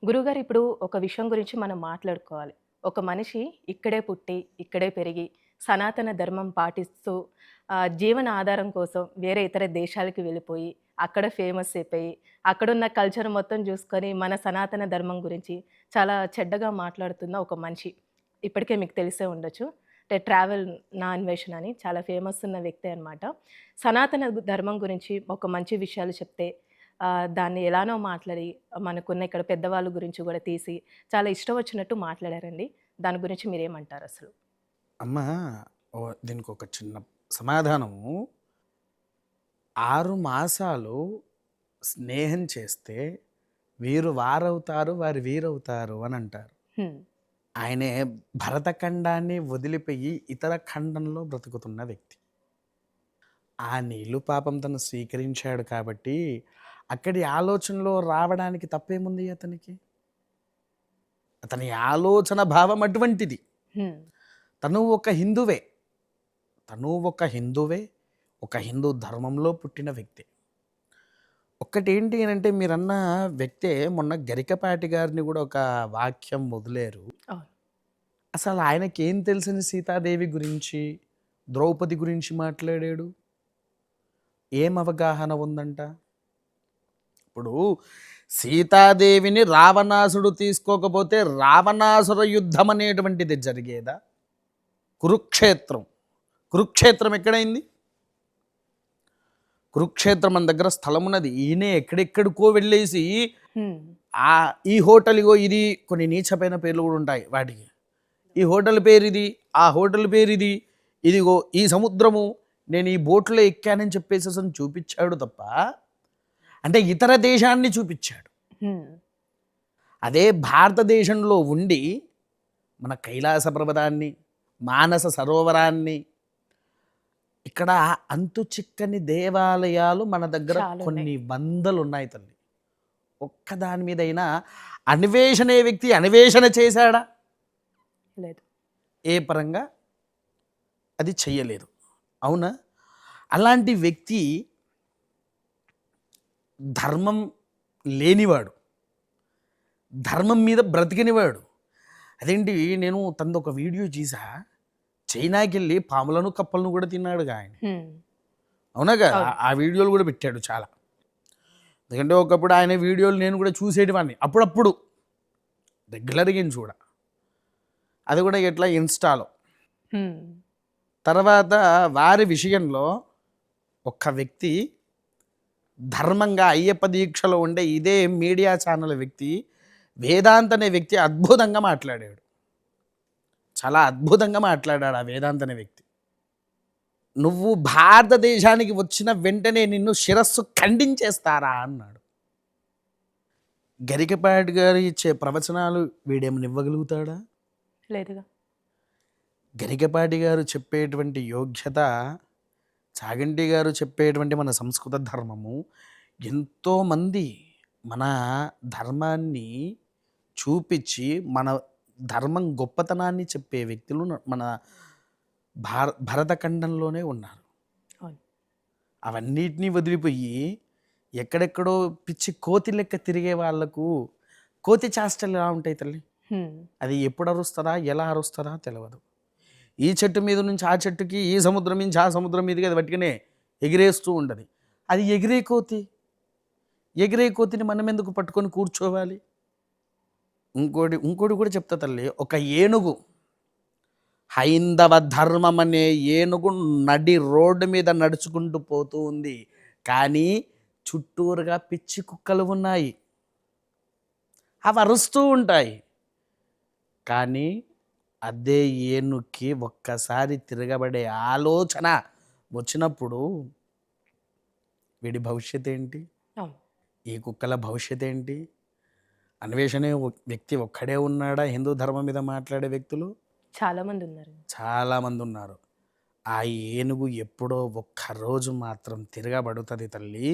గురువుగారు ఇప్పుడు ఒక విషయం గురించి మనం మాట్లాడుకోవాలి. ఒక మనిషి ఇక్కడే పుట్టి, ఇక్కడే పెరిగి, సనాతన ధర్మం పాటిస్తూ జీవన ఆధారం కోసం వేరే ఇతర దేశాలకు వెళ్ళిపోయి, అక్కడ ఫేమస్ అయిపోయి, అక్కడున్న కల్చర్ మొత్తం జూసుకొని, మన సనాతన ధర్మం గురించి చాలా చెడ్డగా మాట్లాడుతున్న ఒక మనిషి. ఇప్పటికే మీకు తెలిసే ఉండొచ్చు. అంటే ట్రావెల్ నా అన్వేషణ అని చాలా ఫేమస్ ఉన్న వ్యక్తే అనమాట. సనాతన ధర్మం గురించి ఒక మంచి విషయాలు చెప్తే దాన్ని ఎలానో మాట్లాడి, మనకున్న ఇక్కడ పెద్దవాళ్ళ గురించి గూడా తీసి, చాలా ఇష్టం వచ్చినట్టు మాట్లాడారండి. దాని గురించి మీరేమంటారసలు? అమ్మ దీనికొక చిన్న సమాధానము. 6 మాసాలు స్నేహం చేస్తే వీరు వారవుతారు, వారు వీరవుతారు అని అంటారు. హ్మ్. ఆయనే భరతఖండాన్ని వదిలిపోయి ఇతర ఖండంలో బ్రతుకుతున్న వ్యక్తి. ఆ నీళ్ళు పాపం తను స్వీకరించాడు కాబట్టి అక్కడి ఆలోచనలో రావడానికి తప్పేముంది అతనికి? అతని ఆలోచన భావం అటువంటిది. హ్మ్. తను ఒక హిందువే. తను ఒక హిందువే. ఒక హిందూ ధర్మంలో పుట్టిన వ్యక్తి. ఒక్కటేంటి అనంటే మీరన్న వ్యక్తే మొన్న గరికపాటి గారిని కూడా ఒక వాక్యం వదిలారు. అవును. అసలు ఆయనకేం తెలిసిన సీతాదేవి గురించి, ద్రౌపది గురించి మాట్లాడాడు? ఏం అవగాహన ఉందంట? ఇప్పుడు సీతాదేవిని రావణాసుడు తీసుకోకపోతే రావణాసుర యుద్ధం అనేటువంటిది జరిగేదా? కురుక్షేత్రం. కురుక్షేత్రం ఎక్కడైంది? కురుక్షేత్రం మన దగ్గర స్థలం ఉన్నది. ఈయనే ఎక్కడెక్కడికో వెళ్ళేసి హ్మ్. ఈ హోటల్ ఇగో ఇది కొన్ని నీచమైన పేర్లు కూడా ఉంటాయి వాటికి. ఈ హోటల్ పేరు ఇది, ఆ హోటల్ పేరు ఇది, ఇదిగో ఈ సముద్రము, నేను ఈ బోట్లో ఎక్కానని చెప్పేసి అసలు చూపించాడు తప్ప, అంటే ఇతర దేశాన్ని చూపించాడు. హ్మ్. అదే భారతదేశంలో ఉండి మన కైలాస పర్వతాన్ని, మానస సరోవరాన్ని, ఇక్కడ అంతు చిక్కని దేవాలయాలు మన దగ్గర చాలున్నాయి. కొన్ని వందలు ఉన్నాయి తల్లి. ఒక్కదాని మీదైనా అన్వేషణే వ్యక్తి అన్వేషణ చేశాడా? లేదు. ఏ పరంగా అది చెయ్యలేదు. అవునా? అలాంటి వ్యక్తి ధర్మం లేనివాడు, ధర్మం మీద బ్రతికినవాడు. అదేంటి, నేను తనది ఒక వీడియో చూసా. చైనాకి వెళ్ళి పాములను కప్పలను కూడా తిన్నాడుగా ఆయన. హ్మ్. అవునాగా? అవును. ఆ వీడియోలు కూడా పెట్టాడు చాలా. ఎందుకంటే ఒకప్పుడు ఆయన వీడియోలు నేను కూడా చూసేటివాడిని అప్పుడప్పుడు, రెగ్యులర్గా చూడ. అది కూడా ఎట్లా, ఇన్స్టాలో. హ్మ్. తర్వాత వారి విషయంలో ఒక్క వ్యక్తి ధర్మంగా అయ్యప్ప దీక్షలో ఉండే ఇదే మీడియా ఛానల్ వ్యక్తి, వేదాంత్ అనే వ్యక్తి అద్భుతంగా మాట్లాడాడు. చాలా అద్భుతంగా మాట్లాడాడు ఆ వేదాంత్ అనే వ్యక్తి. నువ్వు భారతదేశానికి వచ్చిన వెంటనే నిన్ను శిరస్సు ఖండించేస్తారా అన్నాడు. గరికపాటి గారు ఇచ్చే ప్రవచనాలు వీడేమని ఇవ్వగలుగుతాడా? లేదుగా. గరికపాటి గారు చెప్పేటువంటి యోగ్యత, చాగంటి గారు చెప్పేటువంటి మన సంస్కృత ధర్మము, ఎంతోమంది మన ధర్మాన్ని చూపించి మన ధర్మం గొప్పతనాన్ని చెప్పే వ్యక్తులు మన భరతఖండంలోనే ఉన్నారు. అవును. అవన్నిటినీ వదిలిపోయి ఎక్కడెక్కడో పిచ్చి కోతి లెక్క తిరిగే వాళ్లకు కోతి చేష్టలు ఎలా ఉంటాయి తల్లి? హ్మ్. అది ఎప్పుడు అరుస్తుందా, ఎలా అరుస్తుందా తెలియదు. ఈ చెట్టు మీద నుంచి ఆ చెట్టుకి, ఈ సముద్రం నుంచి ఆ సముద్రం మీదకి అది పట్టుకునే ఎగిరేస్తూ ఉండదు. అది ఎగిరే కోతి. ఎగిరే కోతిని మనం ఎందుకు పట్టుకొని కూర్చోవాలి? ఇంకోటి కూడా చెప్తా తల్లి. ఒక ఏనుగు, హైందవ ధర్మం అనే ఏనుగు నడి రోడ్డు మీద నడుచుకుంటూ పోతూ ఉంది. కానీ చుట్టూరుగా పిచ్చి కుక్కలు ఉన్నాయి. అవి అరుస్తూ ఉంటాయి. కానీ అదే ఏనుగుకి ఒక్కసారి తిరగబడే ఆలోచన వచ్చినప్పుడు వీడి భవిష్యత్ ఏంటి? అవును. ఈ కుక్కల భవిష్యత్ ఏంటి? అన్వేషణే వ్యక్తి ఒక్కడే ఉన్నాడా హిందూ ధర్మం మీద మాట్లాడే వ్యక్తులు? చాలా మందున్నారు. చాలామంది ఉన్నారు. ఆ ఏనుగు ఎప్పుడో ఒక్కరోజు మాత్రం తిరగబడుతుంది తల్లి.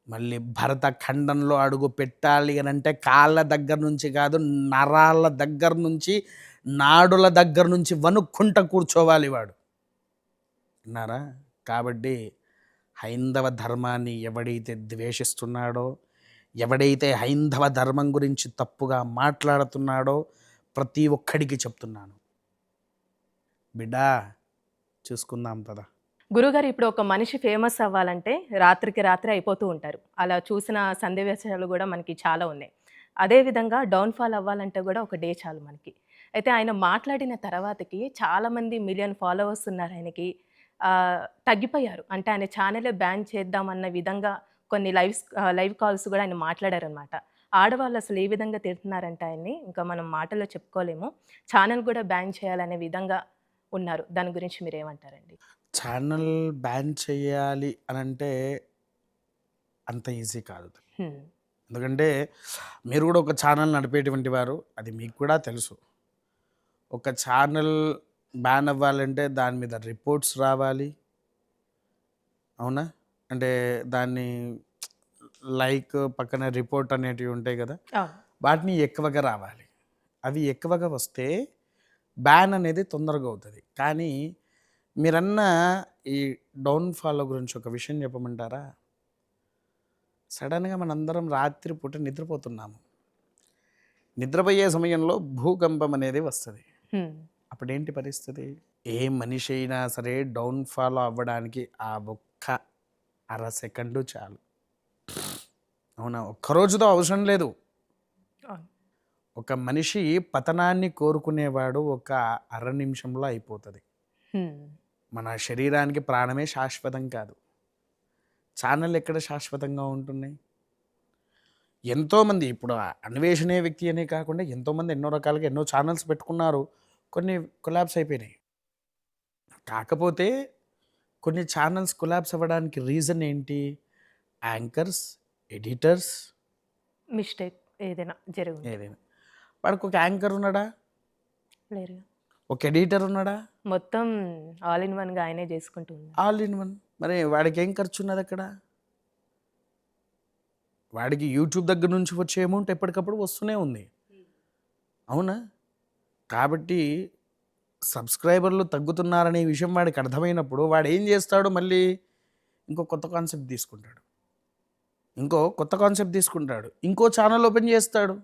మళ్ళీ భరత ఖండంలో అడుగు పెట్టాలి అని అంటే కాళ్ళ దగ్గర నుంచి కాదు, నరాల దగ్గర నుంచి, నాడుల దగ్గర నుంచి వణుక్కుంట కూర్చోవాలి వాడు. విన్నారా? కాబట్టి హైందవ ధర్మాన్ని ఎవడైతే ద్వేషిస్తున్నాడో, ఎవడైతే హైందవ ధర్మం గురించి తప్పుగా మాట్లాడుతున్నాడో ప్రతి ఒక్కడికి చెప్తున్నాను, బిడ్డా చూసుకుందాం పద. గురుగారు ఇప్పుడు ఒక మనిషి ఫేమస్ అవ్వాలంటే రాత్రికి రాత్రి అయిపోతూ ఉంటారు. అలా చూసిన సన్నివేశాలు కూడా మనకి చాలా ఉన్నాయి. అదేవిధంగా డౌన్‌ఫాల్ అవ్వాలంటే కూడా ఒక డే చాలు మనకి. అయితే ఆయన మాట్లాడిన తర్వాతకి చాలామంది మిలియన్ ఫాలోవర్స్ ఉన్నారు ఆయనకి. తగ్గిపోయారు. అంటే ఆయన ఛానెలే బ్యాన్ చేద్దామన్న విధంగా కొన్ని లైవ్ కాల్స్ కూడా ఆయన మాట్లాడారనమాట. ఆడవాళ్ళు అసలు ఏ విధంగా తిడుతున్నారంటే ఆయన్ని ఇంకా మనం మాటల్లో చెప్పుకోలేము. ఛానెల్ కూడా బ్యాన్ చేయాలనే విధంగా ఉన్నారు. దాని గురించి మీరేమంటారండి? ఛానల్ బ్యాన్ చేయాలి అని అంటే అంత ఈజీ కాదు. హ్మ్. ఎందుకంటే మీరు కూడా ఒక ఛానల్ నడిపేటువంటి వారు, అది మీకు కూడా తెలుసు. ఒక ఛానల్ బ్యాన్ అవ్వాలంటే దాని మీద రిపోర్ట్స్ రావాలి, అవునా? అంటే దాన్ని లైక్ పక్కన రిపోర్ట్ అనేటివి ఉంటాయి కదా, అవును. వాటిని ఎక్కువగా రావాలి. అవి ఎక్కువగా వస్తే బ్యాన్ అనేది తొందరగా అవుతుంది. కానీ మీరన్న ఈ డౌన్ఫాల్ గురించి ఒక విషయం చెప్పమంటారా? సడన్గా మనందరం రాత్రి పూట నిద్రపోతున్నాము. నిద్రపోయే సమయంలో భూకంపం అనేది వస్తుంది. హ్మ్. అప్పుడేంటి పరిస్థితి? ఏ మనిషి అయినా సరే డౌన్ఫాల్ అవ్వడానికి ఆ ఒక్క అర సెకండు చాలు, అవునా? ఒక్కరోజుతో అవసరం లేదు. అవును. ఒక మనిషి పతనాన్ని కోరుకునేవాడు ఒక అర నిమిషంలో అయిపోతుంది. హ్మ్. మన శరీరానికి ప్రాణమే శాశ్వతం కాదు. ఛానల్ ఎక్కడ శాశ్వతంగా ఉంటున్నాయి? ఎంతోమంది ఇప్పుడు అన్వేషణే వ్యక్తి అనే కాకుండా ఎంతోమంది ఎన్నో రకాలుగా ఎన్నో ఛానల్స్ పెట్టుకున్నారు, కొన్ని కొలాబ్స్ అయిపోయినాయి. కాకపోతే కొన్ని ఛానల్స్ కొలాబ్స్ అవ్వడానికి రీజన్ ఏంటి? యాంకర్స్, ఎడిటర్స్, మిస్టేక్ ఏదైనా జరిగి ఏదైనా. వాడికి ఒక యాంకర్ ఉన్నాడా? లేరుగా. ఒక ఎడిటర్ ఉన్నాడా? మొత్తం ఆల్ ఇన్ వన్‌గా ఆయనే చేసుకుంటూ ఉన్నారు. All in one. మరి వాడికి ఏం ఖర్చు ఉన్నది అక్కడ? వాడికి యూట్యూబ్ దగ్గర నుంచి వచ్చే అమౌంట్ ఎప్పటికప్పుడు వస్తూనే ఉంది, అవునా? కాబట్టి సబ్స్క్రైబర్లు తగ్గుతున్నారనే విషయం వాడికి అర్థమైనప్పుడు వాడు ఏం చేస్తాడు? మళ్ళీ ఇంకో కొత్త కాన్సెప్ట్ తీసుకుంటాడు, ఇంకో ఛానల్ ఓపెన్ చేస్తాడు,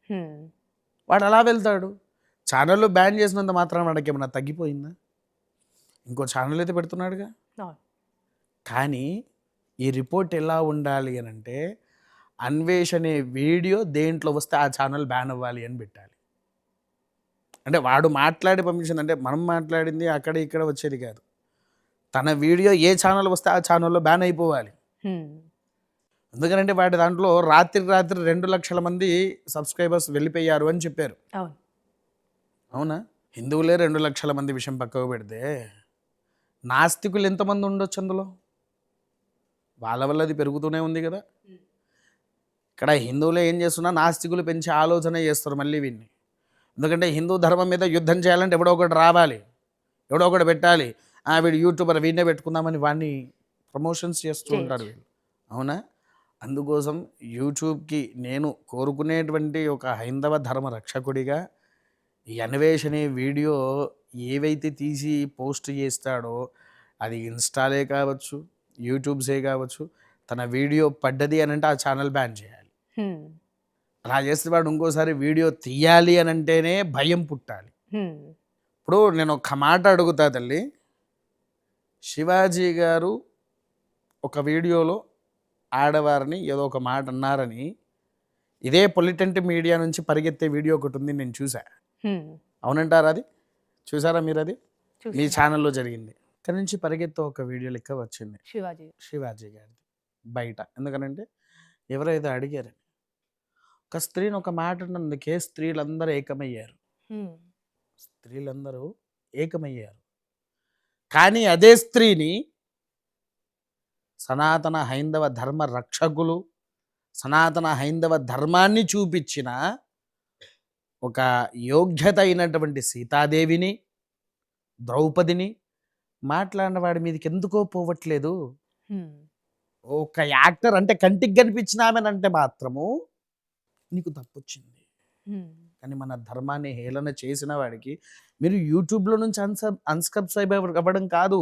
హ్మ్. వాడు అలా వెళ్తాడు. ఛానల్లో బ్యాన్ చేసినంత మాత్రం వాడికి ఏమన్నా తగ్గిపోయిందా? ఇంకో ఛానల్ అయితే పెడుతున్నాడుగా. అవును. కానీ ఈ రిపోర్ట్ ఎలా ఉండాలి అని అంటే, అన్వేషణే వీడియో దేంట్లో వస్తే ఆ ఛానల్ బ్యాన్ అవ్వాలి అని పెట్టాలి. అంటే వాడు మాట్లాడి పంపించింది, అంటే మనం మాట్లాడింది అక్కడ ఇక్కడ వచ్చేది కాదు. తన వీడియో ఏ ఛానల్ వస్తే ఆ ఛానల్లో బ్యాన్ అయిపోవాలి. హ్మ్. ఎందుకంటే వాటి దాంట్లో రాత్రి 2 లక్షల మంది సబ్స్క్రైబర్స్ వెళ్ళిపోయారు అని చెప్పారు, అవును. అవునా? హిందువులే 2 లక్షల మంది విషయం పక్కకు పెడితే నాస్తికులు ఎంతమంది ఉండొచ్చు అందులో? వాళ్ళ వల్ల అది పెరుగుతూనే ఉంది కదా. ఇక్కడ హిందువులే ఏం చేస్తున్నా, నాస్తికులు పెంచే ఆలోచన చేస్తారు మళ్ళీ వీన్ని. ఎందుకంటే హిందూ ధర్మం మీద యుద్ధం చేయాలంటే ఎవడో ఒకటి రావాలి, ఎవడో ఒకటి పెట్టాలి. వీడు యూట్యూబర్, వీడినే పెట్టుకుందామని వాడిని ప్రమోషన్స్ చేస్తూ ఉంటారు వీళ్ళు, అవునా? అందుకోసం యూట్యూబ్కి నేను కోరుకునేటువంటి ఒక హైందవ ధర్మ రక్షకుడిగా ఈ అన్వేషణే వీడియో ఏవైతే తీసి పోస్ట్ చేస్తాడో, అది ఇన్స్టాలే కావచ్చు, యూట్యూబ్సే కావచ్చు, తన వీడియో పడ్డది అని అంటే ఆ ఛానల్ బ్యాన్ చేయాలి. హ్మ్. అలా చేస్తే వాడు ఇంకోసారి వీడియో తీయాలి అని అంటేనే భయం పుట్టాలి. హ్మ్. ఇప్పుడు నేను ఒక మాట అడుగుతా తల్లి, శివాజీ గారు ఒక వీడియోలో ఆడవారిని ఏదో ఒక మాట అన్నారని ఇదే పొలిటెంట్ మీడియా నుంచి పరిగెత్తే వీడియో ఒకటి ఉంది, నేను చూసా. హ్మ్. అవునంటారా? అది చూసారా మీరు? అది మీ చూసాను. ఛానల్లో జరిగింది. అక్కడి నుంచి పరిగెత్తే ఒక వీడియో లెక్క వచ్చింది శివాజీ. గారిది బయట. ఎందుకనంటే ఎవరైతే అడిగారని, ఒక స్త్రీని ఒక మాట అన్నందుకే స్త్రీలందరూ ఏకమయ్యారు. హ్మ్. స్త్రీలందరూ ఏకమయ్యారు. కానీ అదే స్త్రీని సనాతన హైందవ ధర్మ రక్షకులు, సనాతన హైందవ ధర్మాన్ని చూపించిన ఒక యోగ్యత అయినటువంటి సీతాదేవిని, ద్రౌపదిని మాట్లాడిన వాడి మీదకి ఎందుకో పోవట్లేదు. హ్మ్. ఒక యాక్టర్ అంటే కంటికి కనిపించిన ఆమెనంటే మాత్రము నీకు తప్పొచ్చింది. హ్మ్. కానీ మన ధర్మాన్ని హేళన చేసిన వాడికి మీరు యూట్యూబ్లో నుంచి అన్సబ్స్క్రైబ్ అవ్వడం కాదు,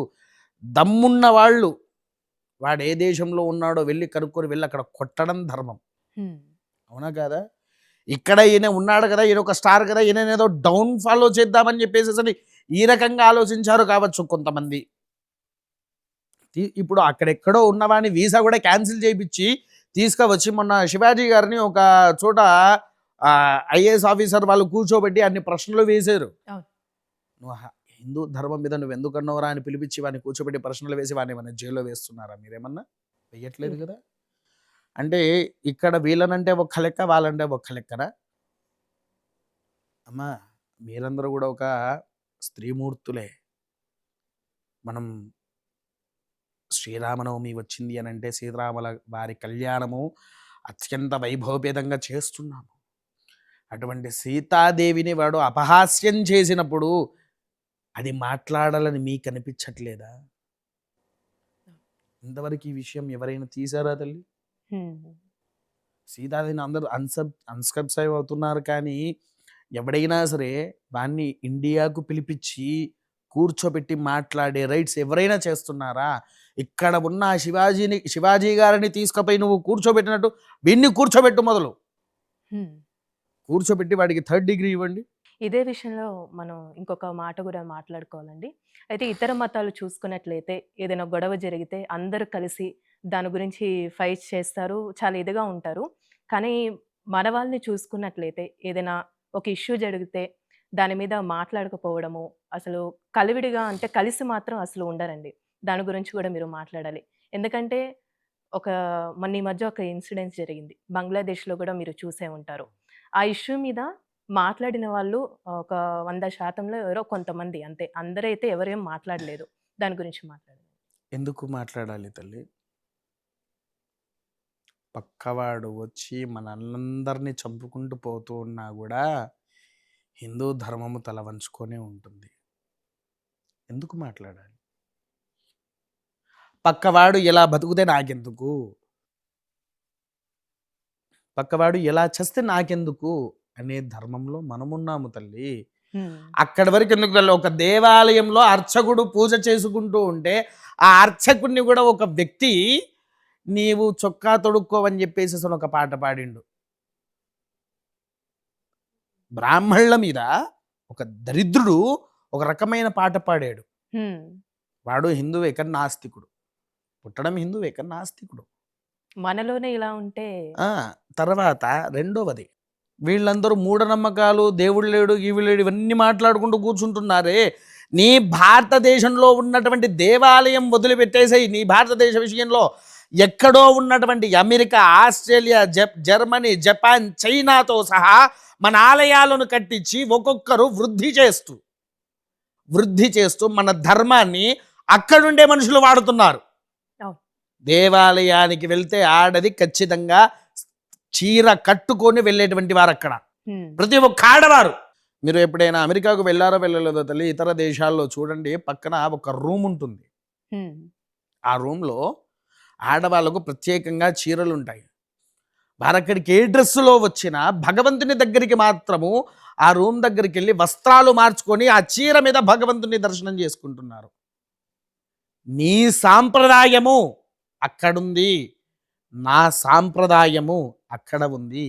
దమ్మున్న వాళ్ళు వాడు ఏ దేశంలో ఉన్నాడో వెళ్ళి కనుక్కొని వెళ్ళి అక్కడ కొట్టడం ధర్మం. అవునా కాదా? ఇక్కడ ఈయన ఉన్నాడు కదా, ఈయన ఒక స్టార్ కదా, ఈయన ఏదో డౌన్ ఫాలో చేద్దామని చెప్పేసి ఈ రకంగా ఆలోచించారు కావచ్చు కొంతమంది. ఇప్పుడు అక్కడెక్కడో ఉన్నవాని వీసా కూడా క్యాన్సిల్ చేయించి తీసుకువచ్చి మొన్న శివాజీ గారిని ఒక చోట ఐఏఎస్ ఆఫీసర్ వాళ్ళు కూర్చోబెట్టి అన్ని ప్రశ్నలు వేశారు. నువ్వు హిందూ ధర్మం మీద నువ్వు ఎందుకన్నావురా అని పిలిపించి వాడిని కూర్చోబెట్టి ప్రశ్నలు వేసి వాడిని ఏమన్నా జైల్లో వేస్తున్నారా? మీరేమన్నా వెయ్యట్లేదు కదా. అంటే ఇక్కడ వీళ్ళనంటే ఒక్క లెక్క, వాళ్ళంటే ఒక్క లెక్కనా? అమ్మా, మీరందరూ కూడా ఒక స్త్రీమూర్తులే. మనం శ్రీరామనవమి వచ్చింది అని అంటే సీతారాముల వారి కళ్యాణము అత్యంత వైభవపేతంగా చేస్తున్నాము. అటువంటి సీతాదేవిని వాడు అపహాస్యం చేసినప్పుడు అది మాట్లాడాలని మీకు అనిపించట్లేదా? ఇంతవరకు ఈ విషయం ఎవరైనా తీసారా తల్లి? సీతాదేవిని అందరూ అన్సబ్స్క్రైబ్ అవుతున్నారు, కానీ ఎవడైనా సరే వాన్ని ఇండియాకు పిలిపించి కూర్చోబెట్టి మాట్లాడే రైట్స్ ఎవరైనా చేస్తున్నారా? ఇక్కడ ఉన్న శివాజీ గారిని తీసుకుపోయి నువ్వు కూర్చోబెట్టినట్టు వీన్ని కూర్చోబెట్టు, మొదలు కూర్చోబెట్టి వాడికి 3rd డిగ్రీ ఇవ్వండి. ఇదే విషయంలో మనం ఇంకొక మాట కూడా మాట్లాడుకోవాలండి. అయితే ఇతర మతాలు చూసుకున్నట్లయితే ఏదైనా గొడవ జరిగితే అందరూ కలిసి దాని గురించి ఫైట్ చేస్తారు, చాలా ఇదిగా ఉంటారు. కానీ మన వాళ్ళని చూసుకున్నట్లయితే ఏదైనా ఒక ఇష్యూ జరిగితే దాని మీద మాట్లాడకపోవడము, అసలు కలివిడిగా అంటే కలిసి మాత్రం అసలు ఉండరండి. దాని గురించి కూడా మీరు మాట్లాడాలి. ఎందుకంటే మొన్న ఈ మధ్య ఒక ఇన్సిడెంట్ జరిగింది. బంగ్లాదేశ్‌లో కూడా మీరు చూసే ఉంటారు. ఆ ఇష్యూ మీద మాట్లాడిన వాళ్ళు ఒక 100%లో ఎవరో కొంతమంది అంతే. అందరైతే ఎవరేం మాట్లాడలేదు. దాని గురించి మాట్లాడండి. ఎందుకు మాట్లాడాలి తల్లి? పక్కవాడు వచ్చి మనందరినీ చంపుకుంటూ పోతూ ఉన్నా కూడా హిందూ ధర్మము తల వంచుకొనే ఉంటుంది. ఎందుకు మాట్లాడాలి? పక్కవాడు ఎలా బతుకుతే నాకెందుకు, పక్కవాడు ఎలా చేస్తే నాకెందుకు అనే ధర్మంలో మనమున్నాము తల్లి. అక్కడి వరకు ఎందుకు తల్లి? ఒక దేవాలయంలో అర్చకుడు పూజ చేసుకుంటూ ఉంటే ఆ అర్చకుడిని కూడా ఒక వ్యక్తి నీవు చొక్కా తొడుక్కోవని చెప్పేసి అసలు ఒక పాట పాడిండు. బ్రాహ్మణుల మీద ఒక దరిద్రుడు ఒక రకమైన పాట పాడాడు. వాడు హిందువే కానీ నాస్తికుడు. పుట్టడం హిందువే కానీ నాస్తికుడు. మనలోనే ఇలా ఉంటే తర్వాత రెండవది, వీళ్ళందరూ మూఢనమ్మకాలు, దేవుడు లేడు, ఈవి లేడు, ఇవన్నీ మాట్లాడుకుంటూ కూర్చుంటున్నారే. నీ భారతదేశంలో ఉన్నటువంటి దేవాలయం వదిలిపెట్టేసాయి. నీ భారతదేశ విషయంలో ఎక్కడో ఉన్నటువంటి అమెరికా, ఆస్ట్రేలియా, జర్మనీ, జపాన్, చైనాతో సహా మన ఆలయాలను కట్టించి ఒక్కొక్కరు వృద్ధి చేస్తూ మన ధర్మాన్ని అక్కడుండే మనుషులు వాడుతున్నారు. దేవాలయానికి వెళ్తే ఆడది ఖచ్చితంగా చీర కట్టుకొని వెళ్ళేటువంటి వారు అక్కడ ప్రతి ఒక్క ఆడవారు. మీరు ఎప్పుడైనా అమెరికాకు వెళ్ళారో వెళ్ళలేదో తల్లి, ఇతర దేశాల్లో చూడండి, పక్కన ఒక రూమ్ ఉంటుంది. ఆ రూమ్లో ఆడవాళ్ళకు ప్రత్యేకంగా చీరలు ఉంటాయి. వారక్కడికి ఏ డ్రెస్సులో వచ్చినా భగవంతుని దగ్గరికి మాత్రము ఆ రూమ్ దగ్గరికి వెళ్ళి వస్త్రాలు మార్చుకొని ఆ చీర మీద భగవంతుని దర్శనం చేసుకుంటున్నారు. నీ సాంప్రదాయము అక్కడుంది, నా సాంప్రదాయము అక్కడ ఉంది.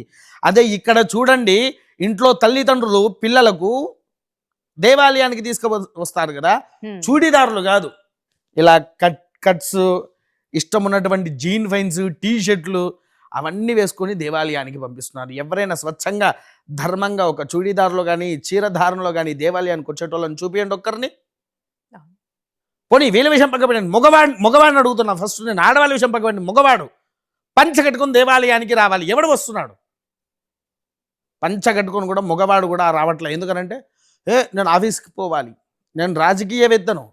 అదే ఇక్కడ చూడండి, ఇంట్లో తల్లిదండ్రులు పిల్లలకు దేవాలయానికి తీసుకువస్తారు కదా, చూడీదారులు కాదు, ఇలా కట్స్, ఇష్టం ఉన్నటువంటి జీన్ ఫైన్స్, టీ షర్ట్లు అవన్నీ వేసుకొని దేవాలయానికి పంపిస్తున్నారు. ఎవరైనా స్వచ్ఛంగా ధర్మంగా ఒక చూడీదారులో కానీ చీరధారణలో కానీ దేవాలయానికి వచ్చేటోళ్ళని చూపియండి ఒక్కరిని. పోనీ వీళ్ళ విషయం పక్కపడండి, మగవాడిని అడుగుతున్నా ఫస్ట్. నేను ఆడవాళ్ళ విషయం పక్కపడండి. మగవాడు పంచ కట్టుకొని దేవాలయానికి రావాలి. ఎవడు వస్తున్నాడు? పంచ కట్టుకొని కూడా మగవాడు కూడా రావట్లే. ఎందుకనంటే నేను ఆఫీస్కి పోవాలి, నేను రాజకీయవేత్తను.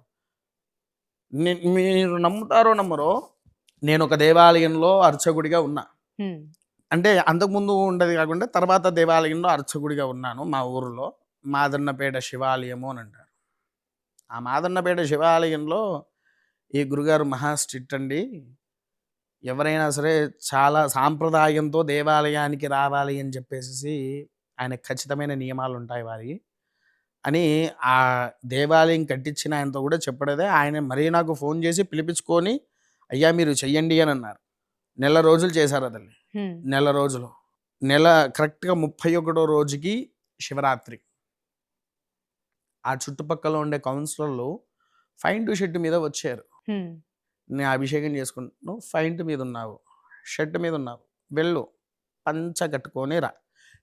మీరు నమ్ముతారో నమ్మరో, నేను ఒక దేవాలయంలో అర్చకుడిగా ఉన్నా. అంటే అంతకుముందు ఉండేది కాకుండా తర్వాత దేవాలయంలో అర్చకుడిగా ఉన్నాను. మా ఊరిలో మాదన్నపేట శివాలయము అని అంటారు. ఆ మాదన్నపేట శివాలయంలో ఈ గురుగారు మహా స్ట్రిక్ట్ అండి. ఎవరైనా సరే చాలా సాంప్రదాయంతో దేవాలయానికి రావాలి అని చెప్పేసి ఆయన ఖచ్చితమైన నియమాలు ఉంటాయి వారి అని ఆ దేవాలయం కట్టించిన ఆయనతో కూడా చెప్పడదే. ఆయన మరీ నాకు ఫోన్ చేసి పిలిపించుకొని, అయ్యా మీరు చెయ్యండి అని అన్నారు. నెల రోజులు చేశారు అతన్ని. నెల రోజులు. నెల కరెక్ట్‌గా 31 రోజుకి శివరాత్రి. ఆ చుట్టుపక్కల ఉండే కౌన్సిలర్‌లు ఫైంటు షర్ట్ మీద వచ్చారు. నేను అభిషేకం చేసుకుంటున్నాను. ఫైంట్ మీద ఉన్నావు, షర్ట్ మీద ఉన్నావు, వెళ్ళు, పంచ కట్టుకొని రా,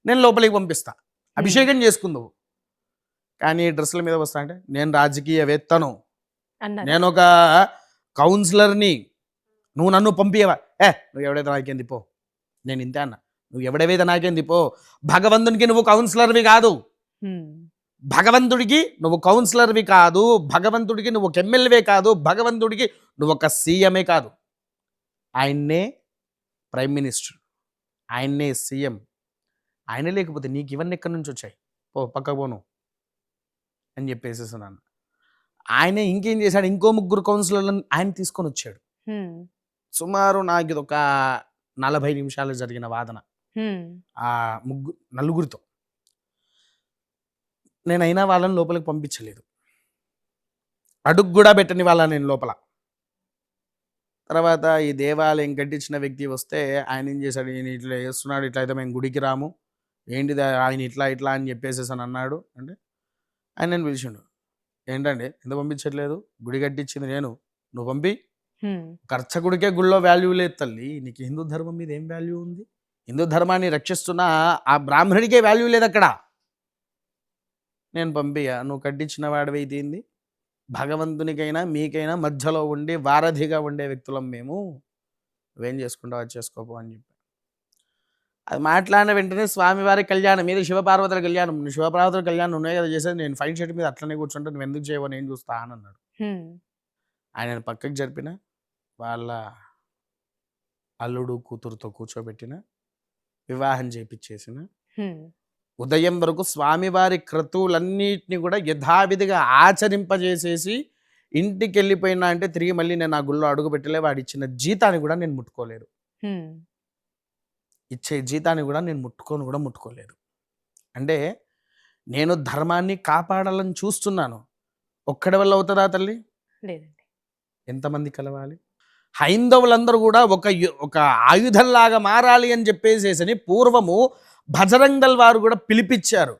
నేను లోపలికి పంపిస్తా, అభిషేకం చేసుకుందువు. కానీ డ్రెస్సుల మీద వస్తా అంటే నేను రాజకీయవేత్తను, అన్నారు. నేను ఒక కౌన్సిలర్ని, నువ్వు నన్ను పంపియవా? నువ్వు ఎవడైతే నాకేంది పో, నేను ఇంతే అన్న, నువ్వు ఎవడేవైతే నాకేంది పో. భగవంతునికి నువ్వు కౌన్సిలర్వి కాదు, భగవంతుడికి నువ్వు కౌన్సిలర్వి కాదు, భగవంతుడికి నువ్వు ఒక ఎమ్మెల్యే కాదు, భగవంతుడికి నువ్వు ఒక సీఎంఏ కాదు, ఆయన్నే ప్రైమ్ మినిస్టర్, ఆయన్నే సీఎం. ఆయన లేకపోతే నీకు ఇవన్నీ ఎక్కడి నుంచి వచ్చాయి, పో పక్కకు పోను అని చెప్పేసేసాను. ఆయన ఇంకేం చేశాడు, ఇంకో 3 కౌన్సిలర్లను ఆయన తీసుకొని వచ్చాడు. సుమారు నాకు ఇది ఒక 40 నిమిషాలు జరిగిన వాదన ఆ నలుగురితో. నేనైనా వాళ్ళని లోపలికి పంపించలేదు, అడుగు కూడా పెట్టని వాళ్ళ నేను లోపల. తర్వాత ఈ దేవాలయం కట్టించిన వ్యక్తి వస్తే ఆయన ఏం చేశాడు, ఈయన ఇట్లా చేస్తున్నాడు, ఇట్లా అయితే మేము గుడికి రాము, ఏంటిది ఆయన ఇట్లా ఇట్లా అని చెప్పేసేసి అని అన్నాడు. అంటే ఆయన నేను పిలిచిండు, ఏంటండి ఎందుకు పంపించట్లేదు, గుడి కట్టించింది నేను, నువ్వు పంపి. అర్చకుడికే గుళ్ళో వాల్యూ లేదు తల్లి, నీకు హిందూ ధర్మం మీద ఏం వాల్యూ ఉంది? హిందూ ధర్మాన్ని రక్షిస్తున్న ఆ బ్రాహ్మణుడికే వాల్యూ లేదు అక్కడ. నేను పంపియా, నువ్వు కట్టించిన వాడివైతే ఏంది, భగవంతునికైనా మీకైనా మధ్యలో ఉండి వారధిగా ఉండే వ్యక్తులం మేము, నువ్వేం చేసుకుంటావు అది చేసుకోపో అని చెప్పి. అది మాట్లాడిన వెంటనే స్వామివారి కళ్యాణం మీద శివపార్వతుల కళ్యాణం, శివపార్వతుల కళ్యాణం ఉన్నాయి కదా చేసేది, నేను ఫైన్ షర్ట్ మీద అట్లనే కూర్చుంటే నువ్వు ఎందుకు చేయవో నేను చూస్తా అని అన్నాడు. ఆయన పక్కకి జరిపిన వాళ్ళ అల్లుడు కూతురుతో కూర్చోబెట్టిన, వివాహం చేపించేసిన, ఉదయం వరకు స్వామివారి క్రతువులన్నిటిని కూడా యథావిధిగా ఆచరింపజేసేసి ఇంటికి వెళ్ళిపోయినా అంటే తిరిగి మళ్ళీ నేను ఆ గుళ్ళో అడుగు పెట్టలే. వాడు ఇచ్చిన జీతాన్ని కూడా నేను ముట్టుకోలేదు, ఇచ్చే జీతాన్ని కూడా నేను ముట్టుకోలేదు. అంటే నేను ధర్మాన్ని కాపాడాలని చూస్తున్నాను. ఒక్కడి వల్ల అవుతుందా తల్లి? లేదండి. ఎంతమంది కలవాలి? హైందవులందరూ కూడా ఒక ఆయుధంలాగా మారాలి అని చెప్పేసేసి పూర్వము బజరంగ్ దళ్ వారు కూడా పిలిపించారు,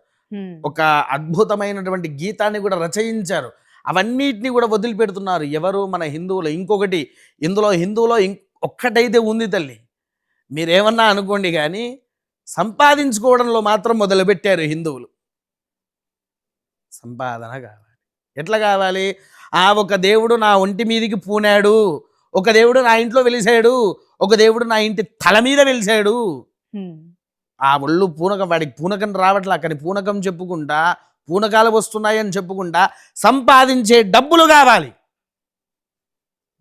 ఒక అద్భుతమైనటువంటి గీతాన్ని కూడా రచయించారు. అవన్నిటిని కూడా వదిలిపెడుతున్నారు ఎవరు? మన హిందువులు. ఇంకొకటి హిందువులో ఒక్కటైతే ఉంది తల్లి, మీరేమన్నా అనుకోండి కానీ సంపాదించుకోవడంలో మాత్రం మొదలుపెట్టారు హిందువులు. సంపాదన కావాలి. ఎట్లా కావాలి? ఒక దేవుడు నా ఒంటి మీదికి పూనాడు, ఒక దేవుడు నా ఇంట్లో వెలిసాడు, ఒక దేవుడు నా ఇంటి తల మీద వెలిసాడు. ఆ ఒళ్ళు పూనకం, వాడికి పూనకం రావట్లా, కానీ పూనకం చెప్పుకుంటా, పూనకాలు వస్తున్నాయని చెప్పుకుంటా సంపాదించే డబ్బులు కావాలి.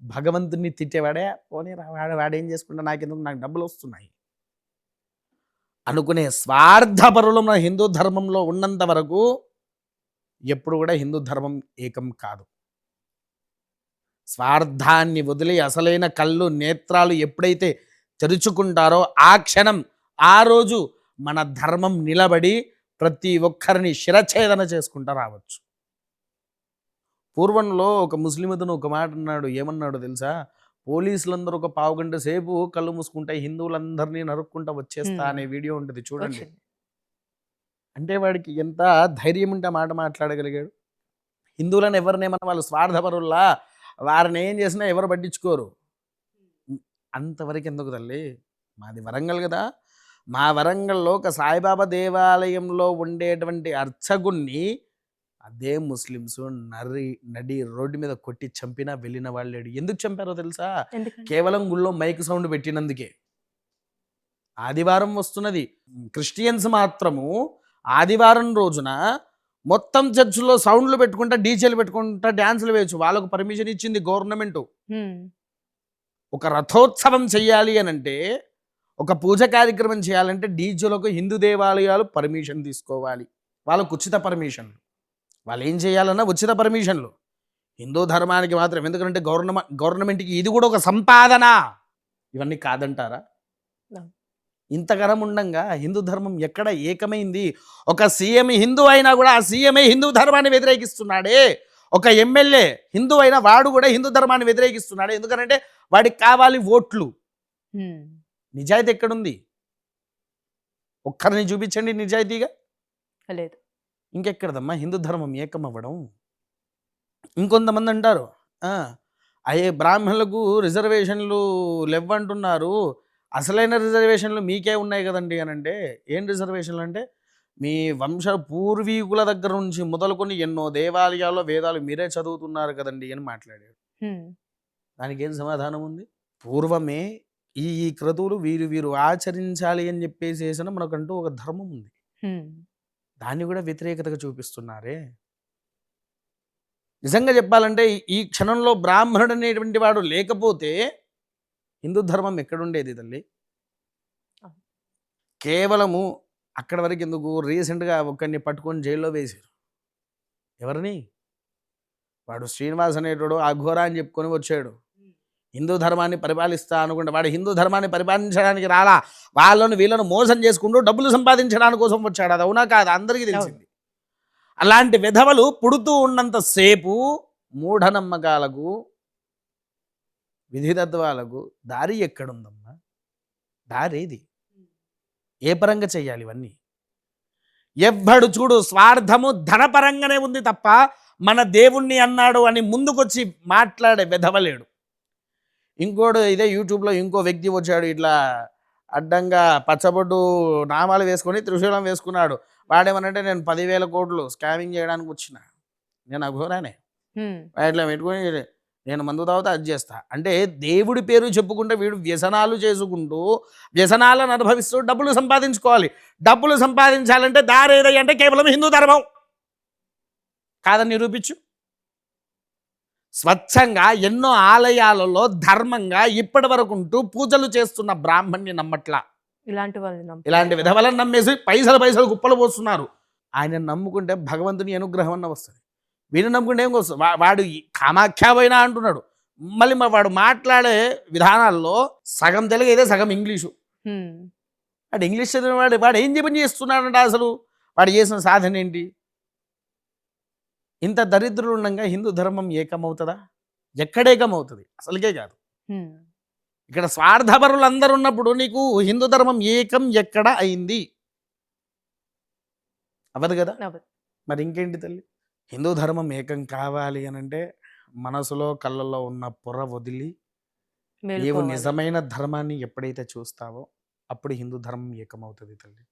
భగవంతుని తిట్టేవాడే పోనీ వాడేం చేసుకుంటా, నాకెందుకు, నాకు డబ్బులు వస్తున్నాయి అనుకునే స్వార్థపరులు మన హిందూ ధర్మంలో ఉన్నంత వరకు ఎప్పుడు కూడా హిందూ ధర్మం ఏకం కాదు. స్వార్థాన్ని వదిలి అసలైన కళ్ళు నేత్రాలు ఎప్పుడైతే తెరుచుకుంటారో ఆ క్షణం, ఆ రోజు మన ధర్మం నిలబడి ప్రతి ఒక్కరిని శిరఛేదన చేసుకుంటా రావచ్చు. పూర్వంలో ఒక ముస్లిమతను ఒక మాట అన్నాడు, ఏమన్నాడు తెలుసా? పోలీసులందరూ ఒక పావు గంట సేపు కళ్ళు మూసుకుంటే హిందువులందరినీ నరుక్కుంటా వచ్చేస్తా అనే వీడియో ఉంటుంది చూడండి. అంటే వాడికి ఎంత ధైర్యం ఉంటే మాట మాట్లాడగలిగాడు. హిందువులను ఎవరినేమన్నా వాళ్ళు స్వార్థపరుల్లా, వారిని ఏం చేసినా ఎవరు పట్టించుకోరు. అంతవరకు ఎందుకు తల్లి? మాది వరంగల్ కదా, మా వరంగల్లో ఒక సాయిబాబా దేవాలయంలో ఉండేటువంటి అర్చకుణ్ణి అదే ముస్లిమ్స్ నడి రోడ్డు మీద కొట్టి చంపినా వెళ్ళిన వాళ్ళు. ఎందుకు చంపారో తెలుసా? కేవలం గుళ్ళో మైక్ సౌండ్ పెట్టినందుకే. ఆదివారం వస్తున్నది, క్రిస్టియన్స్ మాత్రము ఆదివారం రోజున మొత్తం చర్చిలో సౌండ్లు పెట్టుకుంటా, డీజేలు పెట్టుకుంటా డ్యాన్సులు వేయచ్చు. వాళ్ళకు పర్మిషన్ ఇచ్చింది గవర్నమెంట్. ఒక రథోత్సవం చెయ్యాలి అని అంటే, ఒక పూజ కార్యక్రమం చేయాలంటే డీజేలకు హిందూ దేవాలయాలు పర్మిషన్ తీసుకోవాలి, వాళ్ళకు ఉచిత పర్మిషన్లు. వాళ్ళు ఏం చేయాలన్నా ఉచిత పర్మిషన్లు. హిందూ ధర్మానికి మాత్రం, ఎందుకంటే గవర్నమెంట్కి ఇది కూడా ఒక సంపాదన. ఇవన్నీ కాదంటారా? ఇంతకరం ఉండంగా హిందూ ధర్మం ఎక్కడ ఏకమైంది? ఒక సీఎం హిందూ అయినా కూడా ఆ సీఎంఏ హిందూ ధర్మాన్ని వ్యతిరేకిస్తున్నాడే. ఒక ఎమ్మెల్యే హిందూ అయినా వాడు కూడా హిందూ ధర్మాన్ని వ్యతిరేకిస్తున్నాడే. ఎందుకంటే వాడికి కావాలి ఓట్లు. నిజాయితీ ఎక్కడుంది? ఒక్కరిని చూపించండి నిజాయితీగా. లేదు. ఇంకెక్కడదమ్మా హిందూ ధర్మం ఏకం అవ్వడం? ఇంకొంతమంది అంటారు, "ఆ, అయ్యే బ్రాహ్మణులకు రిజర్వేషన్లు లేవంటున్నారు. అసలైన రిజర్వేషన్లు మీకే ఉన్నాయి కదండి" అని అంటే, ఏం రిజర్వేషన్లు అంటే, మీ వంశ పూర్వీకుల దగ్గర నుంచి మొదలుకొని ఎన్నో దేవాలయాల్లో వేదాలు మీరే చదువుతున్నారు కదండి అని మాట్లాడాడు. హ్మ్. దానికి ఏం సమాధానం ఉంది? పూర్వమే ఈ ఈ క్రతువులు వీరు వీరు ఆచరించాలి అని చెప్పేసేసిన మనకంటూ ఒక ధర్మం ఉంది. హ్మ్. దాన్ని కూడా వ్యతిరేకతగా చూపిస్తున్నారే. నిజంగా చెప్పాలంటే ఈ క్షణంలో బ్రాహ్మణుడు అనేటువంటి వాడు లేకపోతే హిందూ ధర్మం ఎక్కడుండేది తల్లి? అవును. కేవలము అక్కడి వరకు ఎందుకు, రీసెంట్గా ఒకరిని పట్టుకొని జైల్లో వేశారు. ఎవరిని? వాడు శ్రీనివాస్ అనేటోడు అఘోరా అని చెప్పుకొని వచ్చాడు. హిందూ ధర్మాన్ని పరిపాలిస్తా అనుకుంటే వాడు హిందూ ధర్మాన్ని పరిపాలించడానికి రాలా, వాళ్ళను వీళ్ళను మోసం చేసుకుంటూ డబ్బులు సంపాదించడానికి కోసం వచ్చాడు. అది అవునా కాదా? అందరికీ అవును. తెలిసింది. అలాంటి విధవలు పుడుతూ ఉన్నంత సేపు మూఢనమ్మకాలకు, విధితత్వాలకు దారి ఎక్కడుందమ్మా? దారేది? ఏ పరంగా చెయ్యాలి ఇవన్నీ? ఎవ్వడు చూడు స్వార్థము ధనపరంగానే ఉంది తప్ప మన దేవుణ్ణి అన్నాడు అని ముందుకొచ్చి మాట్లాడే విధవలేడు. ఇంకోడు ఇదే యూట్యూబ్లో ఇంకో వ్యక్తి వచ్చాడు, ఇట్లా అడ్డంగా పచ్చబొడ్డు నామాలు వేసుకొని త్రిశూలం వేసుకున్నాడు. వాడేమనంటే, నేను 10,000 కోట్లు స్కామింగ్ చేయడానికి వచ్చిన, నేను అఘోరానే, హ్మ్. ఇట్లా పెట్టుకొని నేను మందు తాగుతా అది చేస్తా అంటే, దేవుడి పేరు చెప్పుకుంటే వీడు వ్యసనాలు చేసుకుంటూ వ్యసనాలను అనుభవిస్తూ డబ్బులు సంపాదించుకోవాలి. డబ్బులు సంపాదించాలంటే దారి ఏదై అంటే కేవలం హిందూ ధర్మం కాదని నిరూపించు. స్వచ్ఛంగా ఎన్నో ఆలయాలలో ధర్మంగా ఇప్పటి వరకు ఉంటూ పూజలు చేస్తున్న బ్రాహ్మణ్ణి నమ్మట్లా. ఇలాంటి వాళ్ళని నమ్ముతున్నారు. ఇలాంటి విధవలను నమ్మేసి పైసలు పైసలు కుప్పలు పోస్తున్నారు. ఆయన నమ్ముకుంటే భగవంతుని అనుగ్రహం అన్న వస్తుంది. వీడిని నమ్ముకుంటే ఏం వస్తుంది? వాడు కామాఖ్య పోయినా అంటున్నాడు. మళ్ళీ వాడు మాట్లాడే విధానాల్లో సగం తెలుగు అయితే సగం ఇంగ్లీషు. హ్మ్. వాడు ఇంగ్లీష్ చదివిన వాడు వాడు ఏం చెప్పని చేస్తున్నాడంట? అసలు వాడు చేసిన సాధన ఏంటి? ఇంత దరిద్రులు ఉండగా హిందూ ధర్మం ఏకమవుతుందా? ఎక్కడేకమవుతుంది? అసలుకే కాదు. హ్మ్. ఇక్కడ స్వార్థపరులు అందరు ఉన్నప్పుడు నీకు హిందూ ధర్మం ఏకం ఎక్కడ అయింది? అవ్వదు కదా. అవ్వదు. మరి ఇంకేంటి తల్లి? హిందూ ధర్మం ఏకం కావాలి అని అంటే మనసులో కళ్ళల్లో ఉన్న పొర వదిలి నీవు మేలుకోవాలి. నిజమైన ధర్మాన్ని ఎప్పుడైతే చూస్తావో అప్పుడు హిందూ ధర్మం ఏకమవుతుంది తల్లి.